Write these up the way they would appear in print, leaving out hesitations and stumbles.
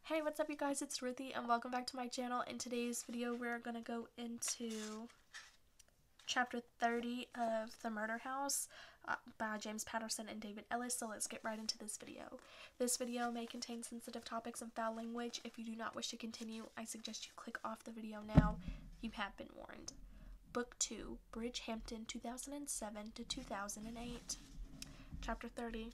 Hey, what's up you guys? It's Ruthie and welcome back to my channel. In today's video, we're going to go into chapter 30 of The Murder House by James Patterson and David Ellis. So let's get right into this video. This video may contain sensitive topics and foul language. If you do not wish to continue, I suggest you click off the video now. You have been warned. Book 2, Bridgehampton, 2007 to 2008. Chapter 30.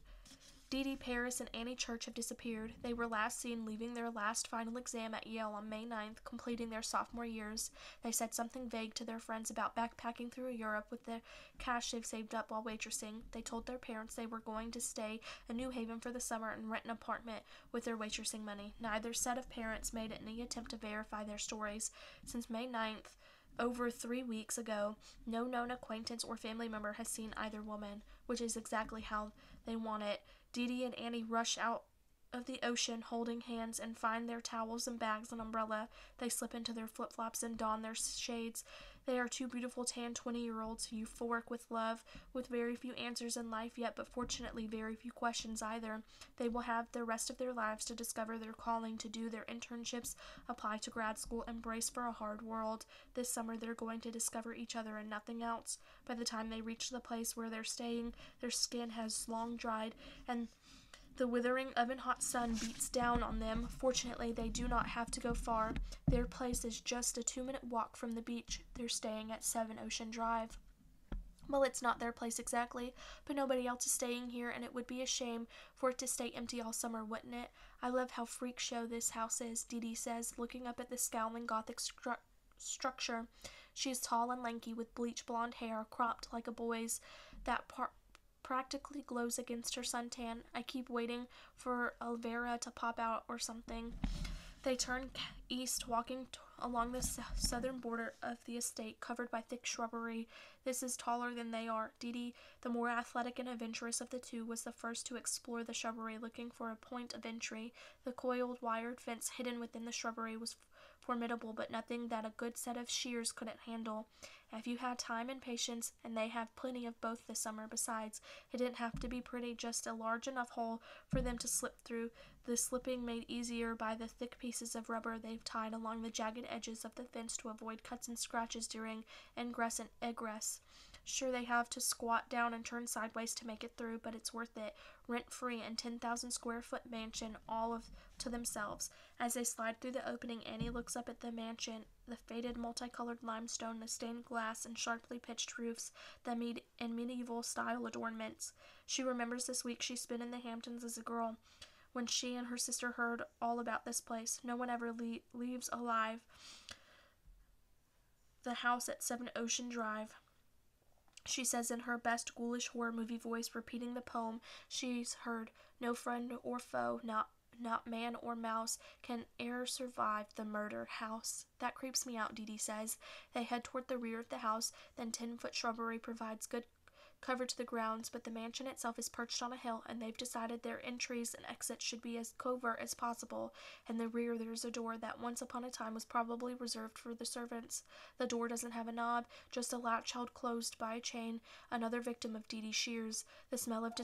Dee Dee, Paris, and Annie Church have disappeared. They were last seen leaving their last final exam at Yale on May 9th, completing their sophomore years. They said something vague to their friends about backpacking through Europe with the cash they've saved up while waitressing. They told their parents they were going to stay in New Haven for the summer and rent an apartment with their waitressing money. Neither set of parents made any attempt to verify their stories. Since May 9th, over 3 weeks ago, no known acquaintance or family member has seen either woman, which is exactly how they want it. Dee Dee and Annie rush out of the ocean holding hands and find their towels and bags and umbrella. They slip into their flip-flops and don their shades. They are two beautiful tan 20-year-olds, euphoric with love, with very few answers in life yet, but fortunately very few questions either. They will have the rest of their lives to discover their calling, to do their internships, apply to grad school, and brace for a hard world. This summer they're going to discover each other and nothing else. By the time they reach the place where they're staying, their skin has long dried and the withering oven-hot sun beats down on them. Fortunately, they do not have to go far. Their place is just a 2-minute walk from the beach. They're staying at 7 Ocean Drive. Well, it's not their place exactly, but nobody else is staying here, and it would be a shame for it to stay empty all summer, wouldn't it? I love how freak show this house is, Dee Dee says, looking up at the scowling Gothic structure. She is tall and lanky, with bleach blonde hair, cropped like a boy's. That practically glows against her suntan. I keep waiting for Alvera to pop out or something. They turn east, walking along the southern border of the estate, covered by thick shrubbery. This is taller than they are. Dee Dee, the more athletic and adventurous of the two, was the first to explore the shrubbery, looking for a point of entry. The coiled wired fence hidden within the shrubbery was formidable, but nothing that a good set of shears couldn't handle. If you had time and patience, and they have plenty of both this summer, besides, it didn't have to be pretty, just a large enough hole for them to slip through, the slipping made easier by the thick pieces of rubber they've tied along the jagged edges of the fence to avoid cuts and scratches during ingress and egress. Sure, they have to squat down and turn sideways to make it through, but it's worth it. Rent-free and 10,000 square foot mansion, all of to themselves. As they slide through the opening, Annie looks up at the mansion, the faded multicolored limestone, the stained glass, and sharply pitched roofs, the medieval-style adornments. She remembers this week she spent in the Hamptons as a girl, when she and her sister heard all about this place. No one ever leaves alive the house at 7 Ocean Drive, she says in her best ghoulish horror movie voice, repeating the poem she's heard. No friend or foe, not man or mouse, can e'er survive the murder house. That creeps me out, Dee Dee says. They head toward the rear of the house. Then 10-foot shrubbery provides good cover to the grounds, but the mansion itself is perched on a hill, and they've decided their entries and exits should be as covert as possible. In the rear there's a door that once upon a time was probably reserved for the servants. The door doesn't have a knob, just a latch held closed by a chain, another victim of Dee Dee shears. The smell of